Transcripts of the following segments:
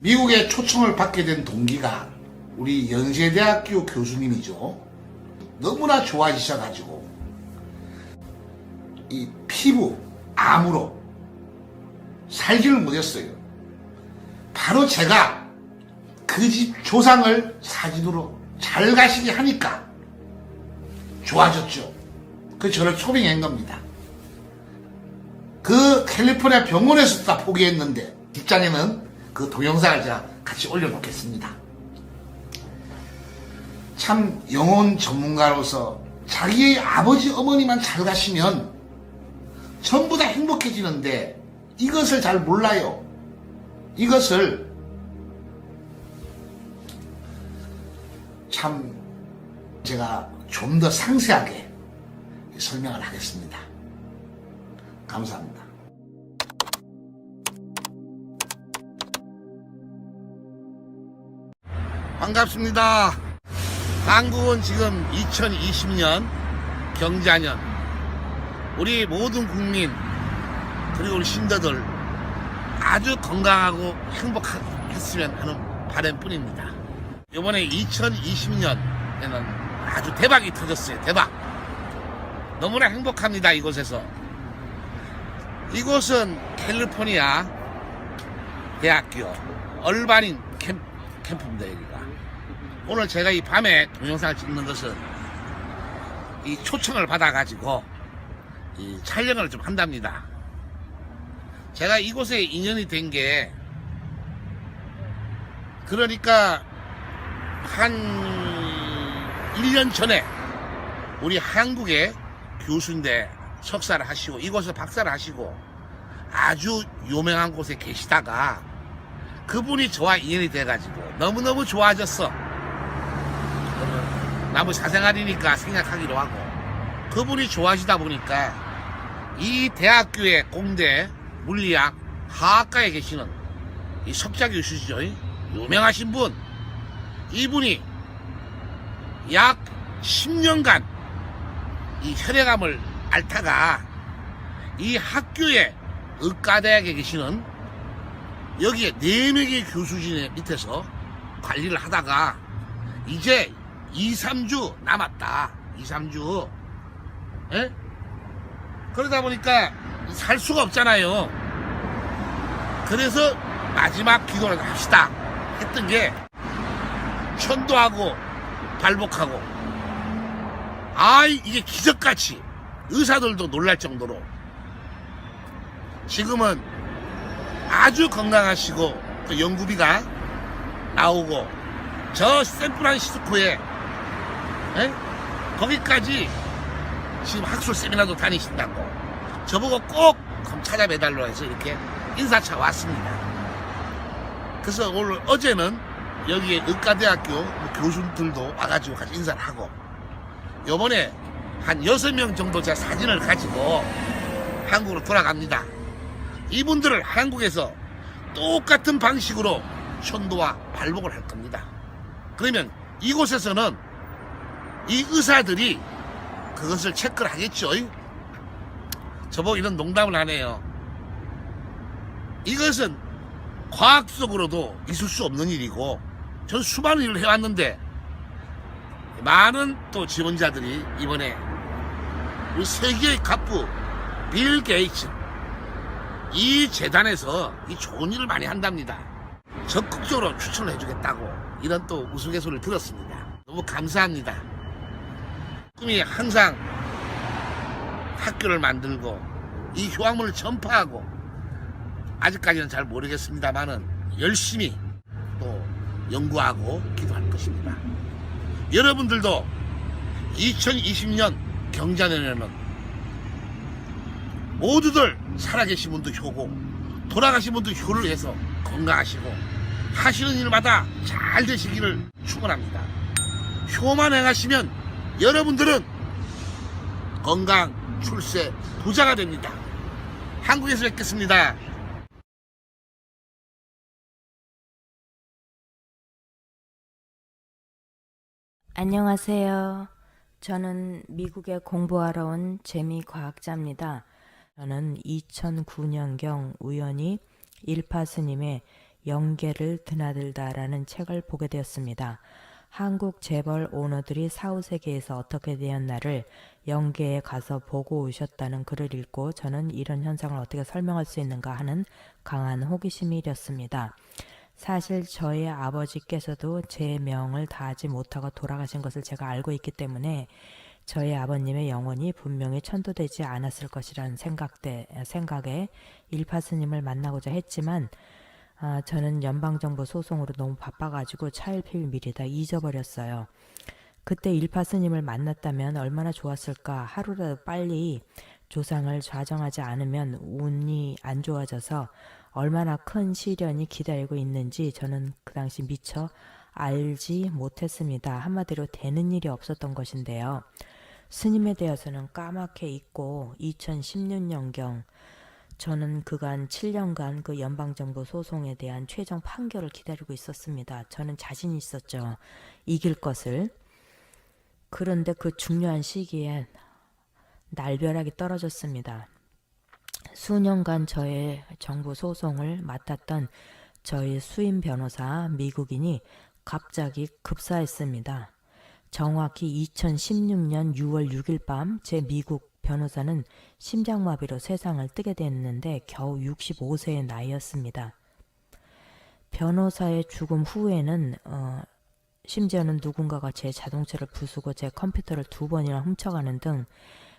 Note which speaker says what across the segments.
Speaker 1: 미국에 초청을 받게 된 동기가 우리 연세대학교 교수님이죠. 너무나 좋아지셔가지고 이 피부 암으로 살지를 못했어요. 바로 제가 그 집 조상을 사진으로 잘 가시게 하니까 좋아졌죠. 그 저를 초빙한 겁니다. 그 캘리포니아 병원에서 다 포기했는데 뒷장에는 그 동영상을 제가 같이 올려놓겠습니다. 참 영혼 전문가로서 자기의 아버지 어머니만 잘 가시면 전부 다 행복해지는데 이것을 잘 몰라요. 이것을 참 제가 좀 더 상세하게 설명을 하겠습니다. 감사합니다. 반갑습니다. 한국은 지금 2020년 경자년, 우리 모든 국민 그리고 우리 신도들 아주 건강하고 행복했으면 하는 바람뿐입니다. 이번에 2020년에는 아주 대박이 터졌어요. 대박. 너무나 행복합니다. 이곳에서. 이곳은 캘리포니아 대학교 얼바닌 캠프입니다. 여기가. 오늘 제가 이 밤에 동영상을 찍는 것은 이 초청을 받아가지고 이 촬영을 좀 한답니다. 제가 이곳에 인연이 된 게 그러니까 한 1년 전에 우리 한국의 교수인데 석사를 하시고 이곳에서 박사를 하시고 아주 유명한 곳에 계시다가 그분이 저와 인연이 돼가지고 너무너무 좋아졌어. 나무 사생활이니까 생각하기로 하고 그분이 좋아하시다 보니까 이 대학교의 공대 물리학 화학과에 계시는 이 석자 교수시죠. 유명하신 분. 이분이 약 10년간 이 혈액암을 앓다가 이 학교에 의과대학에 계시는 여기에 4명의 교수진 밑에서 관리를 하다가 이제 2, 3주 남았다. 2, 3주. 에? 그러다 보니까 살 수가 없잖아요. 그래서 마지막 기도를 합시다 했던 게 천도하고 발복하고 이게 기적같이 의사들도 놀랄 정도로 지금은 아주 건강하시고 또 연구비가 나오고 저 샌프란시스코에 거기까지 지금 학술 세미나도 다니신다고 저보고 꼭 찾아매달러 해서 이렇게 인사차 왔습니다. 그래서 오늘 어제는 여기에 의과대학교 교수들도 와가지고 같이 인사를 하고 요번에 한 6명 정도 제가 사진을 가지고 한국으로 돌아갑니다. 이분들을 한국에서 똑같은 방식으로 천도와 발복을 할 겁니다. 그러면 이곳에서는 이 의사들이 그것을 체크를 하겠죠. 저보고 이런 농담을 하네요. 이것은 과학적으로도 있을 수 없는 일이고 저는 수많은 일을 해왔는데 많은 또 지원자들이 이번에 우리 세계의 갑부 빌 게이츠 이 재단에서 이 좋은 일을 많이 한답니다. 적극적으로 추천을 해주겠다고 이런 또 우스갯소리를 들었습니다. 너무 감사합니다. 꿈이 항상 학교를 만들고 이 효학문을 전파하고 아직까지는 잘 모르겠습니다만은 열심히 또 연구하고 기도할 것입니다. 여러분들도 2020년 경자년에는 모두들 살아계신 분도 효고 돌아가신 분도 효를 해서 건강하시고 하시는 일마다 잘 되시기를 축원합니다. 효만 행하시면 여러분들은 건강, 출세, 부자가 됩니다. 한국에서 뵙겠습니다.
Speaker 2: 안녕하세요. 저는 미국에 공부하러 온 재미과학자입니다. 저는 2009년경 우연히 일파 스님의 영계를 드나들다라는 책을 보게 되었습니다. 한국 재벌 오너들이 사후세계에서 어떻게 되었나를 영계에 가서 보고 오셨다는 글을 읽고 저는 이런 현상을 어떻게 설명할 수 있는가 하는 강한 호기심이 일었습니다. 사실 저의 아버지께서도 제 명을 다하지 못하고 돌아가신 것을 제가 알고 있기 때문에 저희 아버님의 영혼이 분명히 천도되지 않았을 것이라는 생각에 일파스님을 만나고자 했지만 저는 연방정부 소송으로 너무 바빠가지고 차일피일 미리 다 잊어버렸어요. 그때 일파스님을 만났다면 얼마나 좋았을까. 하루라도 빨리 조상을 좌정하지 않으면 운이 안 좋아져서 얼마나 큰 시련이 기다리고 있는지 저는 그 당시 미처 알지 못했습니다. 한마디로 되는 일이 없었던 것인데요. 스님에 대해서는 까맣게 잊고 2016년경 저는 그간 7년간 그 연방정부 소송에 대한 최종 판결을 기다리고 있었습니다. 저는 자신이 있었죠. 이길 것을. 그런데 그 중요한 시기에 날벼락이 떨어졌습니다. 수년간 저의 정부 소송을 맡았던 저희 수임 변호사 미국인이 갑자기 급사했습니다. 정확히 2016년 6월 6일 밤 제 미국 변호사는 심장마비로 세상을 뜨게 됐는데 겨우 65세의 나이였습니다. 변호사의 죽음 후에는 심지어는 누군가가 제 자동차를 부수고 제 컴퓨터를 2번이나 훔쳐가는 등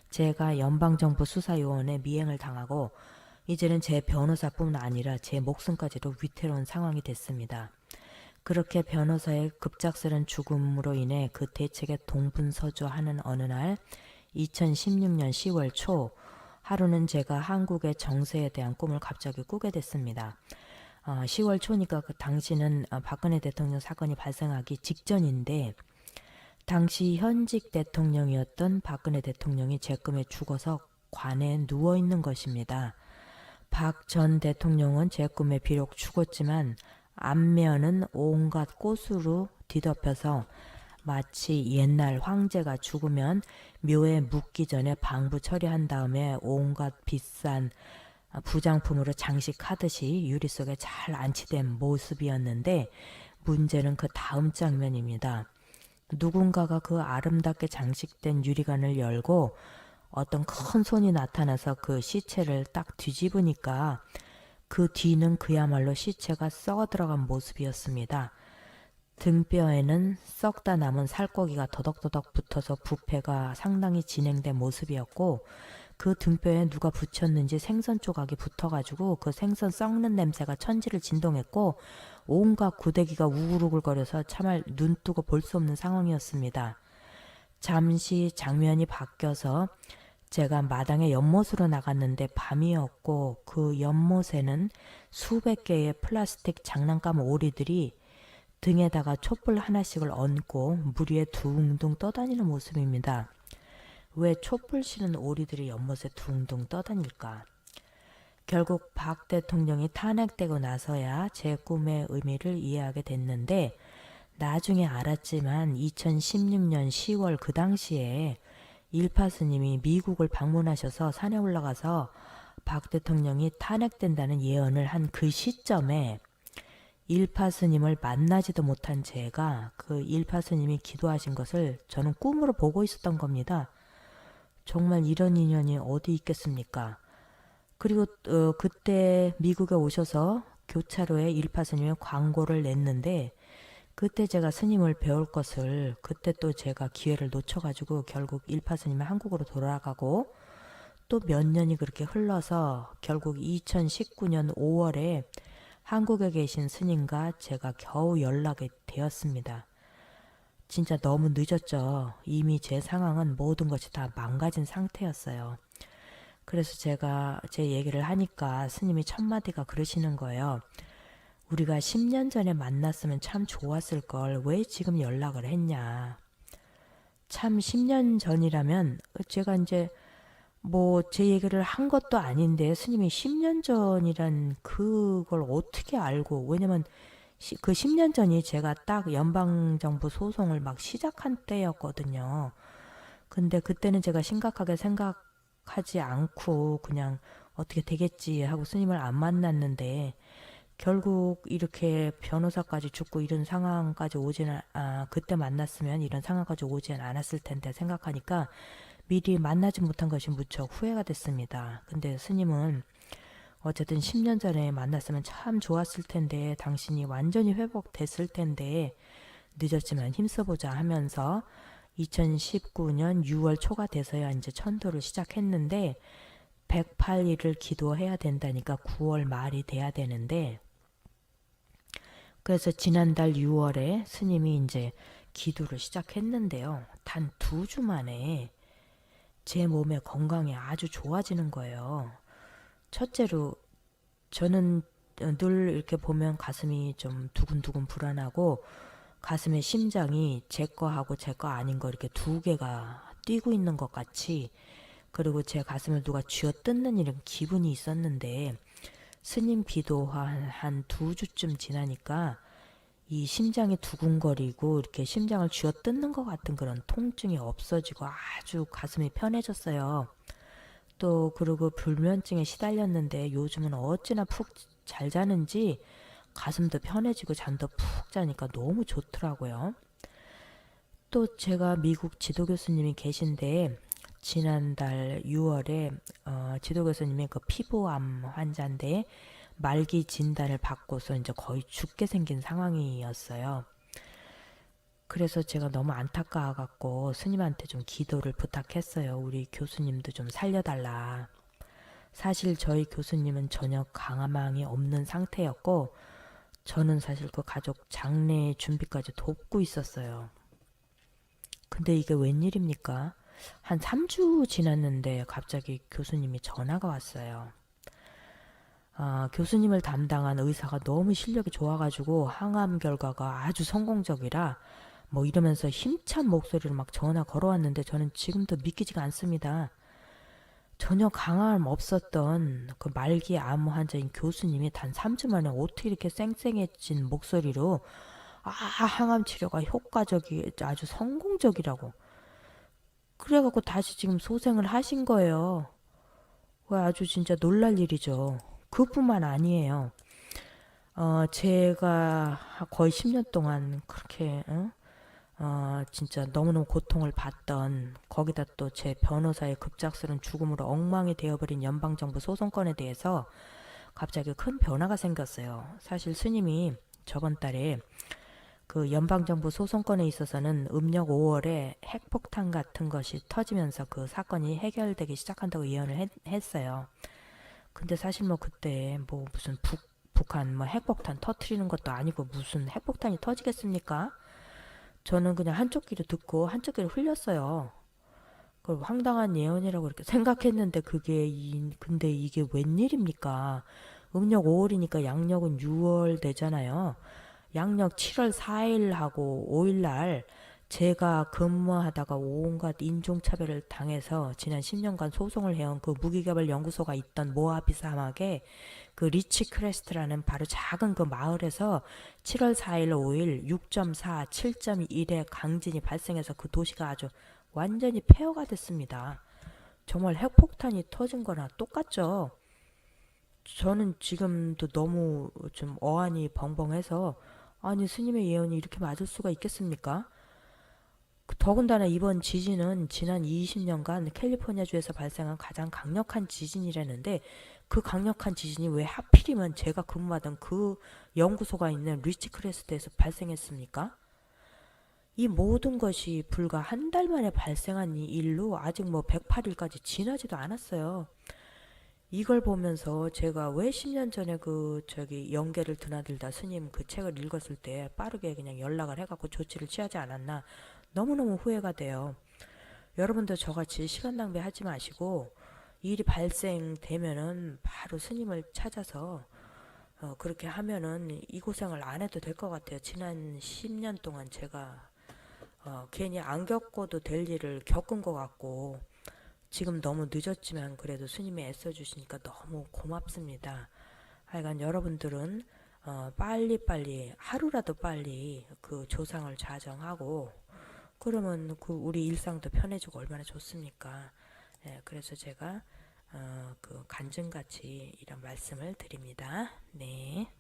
Speaker 2: 제가 연방정부 수사요원에 미행을 당하고 이제는 제 변호사뿐 아니라 제 목숨까지도 위태로운 상황이 됐습니다. 그렇게 변호사의 급작스런 죽음으로 인해 그 대책에 동분서주하는 어느 날 2016년 10월 초 하루는 제가 한국의 정세에 대한 꿈을 갑자기 꾸게 됐습니다. 10월 초니까 그 당시는 박근혜 대통령 사건이 발생하기 직전인데 당시 현직 대통령이었던 박근혜 대통령이 제 꿈에 죽어서 관에 누워있는 것입니다. 박 전 대통령은 제 꿈에 비록 죽었지만 안면은 온갖 꽃으로 뒤덮여서 마치 옛날 황제가 죽으면 묘에 묻기 전에 방부 처리한 다음에 온갖 비싼 부장품으로 장식하듯이 유리 속에 잘 안치된 모습이었는데 문제는 그 다음 장면입니다. 누군가가 그 아름답게 장식된 유리관을 열고 어떤 큰 손이 나타나서 그 시체를 딱 뒤집으니까 그 뒤는 그야말로 시체가 썩어 들어간 모습이었습니다. 등뼈에는 썩다 남은 살코기가 더덕더덕 붙어서 부패가 상당히 진행된 모습이었고 그 등뼈에 누가 붙였는지 생선 조각이 붙어가지고 그 생선 썩는 냄새가 천지를 진동했고 온갖 구데기가 우글우글거려서 참을 눈 뜨고 볼 수 없는 상황이었습니다. 잠시 장면이 바뀌어서 제가 마당에 연못으로 나갔는데 밤이었고 그 연못에는 수백 개의 플라스틱 장난감 오리들이 등에다가 촛불 하나씩을 얹고 물 위에 둥둥 떠다니는 모습입니다. 왜 촛불 실은 오리들이 연못에 둥둥 떠다닐까? 결국 박 대통령이 탄핵되고 나서야 제 꿈의 의미를 이해하게 됐는데 나중에 알았지만 2016년 10월 그 당시에 일파 스님이 미국을 방문하셔서 산에 올라가서 박 대통령이 탄핵된다는 예언을 한 그 시점에 일파 스님을 만나지도 못한 제가 그 일파 스님이 기도하신 것을 저는 꿈으로 보고 있었던 겁니다. 정말 이런 인연이 어디 있겠습니까? 그리고 그때 미국에 오셔서 교차로에 일파 스님의 광고를 냈는데 그때 제가 스님을 배울 것을 그때 또 제가 기회를 놓쳐가지고 결국 일파 스님이 한국으로 돌아가고 또 몇 년이 그렇게 흘러서 결국 2019년 5월에 한국에 계신 스님과 제가 겨우 연락이 되었습니다. 진짜 너무 늦었죠. 이미 제 상황은 모든 것이 다 망가진 상태였어요. 그래서 제가 제 얘기를 하니까 스님이 첫마디가 그러시는 거예요. 우리가 10년 전에 만났으면 참 좋았을 걸 왜 지금 연락을 했냐. 참 10년 전이라면 제가 이제 뭐 제 얘기를 한 것도 아닌데 스님이 10년 전이란 그걸 어떻게 알고, 왜냐면 그 10년 전이 제가 딱 연방정부 소송을 막 시작한 때였거든요. 근데 그때는 제가 심각하게 생각하지 않고 그냥 어떻게 되겠지 하고 스님을 안 만났는데 결국 이렇게 변호사까지 죽고 이런 상황까지 그때 만났으면 이런 상황까지 오진 않았을 텐데 생각하니까 미리 만나지 못한 것이 무척 후회가 됐습니다. 근데 스님은 어쨌든 10년 전에 만났으면 참 좋았을 텐데 당신이 완전히 회복됐을 텐데 늦었지만 힘써보자 하면서 2019년 6월 초가 돼서야 이제 천도를 시작했는데 108일을 기도해야 된다니까 9월 말이 돼야 되는데 그래서 지난달 6월에 스님이 이제 기도를 시작했는데요. 단 2주 만에 제 몸의 건강이 아주 좋아지는 거예요. 첫째로 저는 늘 이렇게 보면 가슴이 좀 두근두근 불안하고 가슴의 심장이 제 거하고 제 거 아닌 거 이렇게 두 개가 뛰고 있는 것 같이 그리고 제 가슴을 누가 쥐어뜯는 이런 기분이 있었는데 스님 기도 한 2주쯤 지나니까 이 심장이 두근거리고 이렇게 심장을 쥐어뜯는 것 같은 그런 통증이 없어지고 아주 가슴이 편해졌어요. 또 그리고 불면증에 시달렸는데 요즘은 어찌나 푹 잘 자는지 가슴도 편해지고 잠도 푹 자니까 너무 좋더라고요. 또 제가 미국 지도 교수님이 계신데 지난달 6월에 지도 교수님이 그 피부암 환자인데 말기 진단을 받고서 이제 거의 죽게 생긴 상황이었어요. 그래서 제가 너무 안타까워갖고 스님한테 좀 기도를 부탁했어요. 우리 교수님도 좀 살려달라. 사실 저희 교수님은 전혀 강함이 없는 상태였고 저는 사실 그 가족 장례 준비까지 돕고 있었어요. 근데 이게 웬일입니까? 한 3주 지났는데 갑자기 교수님이 전화가 왔어요. 교수님을 담당한 의사가 너무 실력이 좋아가지고 항암 결과가 아주 성공적이라 뭐 이러면서 힘찬 목소리로 막 전화 걸어왔는데 저는 지금도 믿기지가 않습니다. 전혀 강함 없었던 그 말기 암 환자인 교수님이 단 3주 만에 어떻게 이렇게 쌩쌩해진 목소리로 항암 치료가 효과적이 아주 성공적이라고 그래갖고 다시 지금 소생을 하신 거예요. 아주 진짜 놀랄 일이죠. 그뿐만 아니에요. 제가 거의 10년 동안 그렇게 진짜 너무너무 고통을 받던 거기다 또 제 변호사의 급작스런 죽음으로 엉망이 되어버린 연방정부 소송건에 대해서 갑자기 큰 변화가 생겼어요. 사실 스님이 저번 달에 그 연방정부 소송건에 있어서는 음력 5월에 핵폭탄 같은 것이 터지면서 그 사건이 해결되기 시작한다고 예언을 했어요. 근데 사실 뭐 그때 뭐 무슨 북한 뭐 핵폭탄 터트리는 것도 아니고 무슨 핵폭탄이 터지겠습니까? 저는 그냥 한쪽 귀로 듣고 한쪽 귀로 흘렸어요. 그 황당한 예언이라고 이렇게 생각했는데 근데 이게 웬일입니까? 음력 5월이니까 양력은 6월 되잖아요. 양력 7월 4일하고 5일날 제가 근무하다가 온갖 인종차별을 당해서 지난 10년간 소송을 해온 그 무기개발 연구소가 있던 모하비 사막에 그 리치 크레스트라는 바로 작은 그 마을에서 7월 4일 5일 6.4, 7.1의 강진이 발생해서 그 도시가 아주 완전히 폐허가 됐습니다. 정말 핵폭탄이 터진 거나 똑같죠. 저는 지금도 너무 좀 어안이 벙벙해서 아니 스님의 예언이 이렇게 맞을 수가 있겠습니까? 더군다나 이번 지진은 지난 20년간 캘리포니아주에서 발생한 가장 강력한 지진이라는데 그 강력한 지진이 왜 하필이면 제가 근무하던 그 연구소가 있는 리치크레스트에서 발생했습니까? 이 모든 것이 불과 한 달 만에 발생한 이 일로 아직 뭐 108일까지 지나지도 않았어요. 이걸 보면서 제가 왜 10년 전에 연계를 드나들다 스님 그 책을 읽었을 때 빠르게 그냥 연락을 해갖고 조치를 취하지 않았나 너무너무 후회가 돼요. 여러분도 저같이 시간 낭비하지 마시고 일이 발생되면은 바로 스님을 찾아서 그렇게 하면은 이 고생을 안 해도 될 것 같아요. 지난 10년 동안 제가 괜히 안 겪어도 될 일을 겪은 것 같고 지금 너무 늦었지만 그래도 스님이 애써주시니까 너무 고맙습니다. 하여간 여러분들은 빨리빨리 하루라도 빨리 그 조상을 자정하고 그러면 그 우리 일상도 편해지고 얼마나 좋습니까? 예, 그래서 제가 그 간증같이 이런 말씀을 드립니다. 네.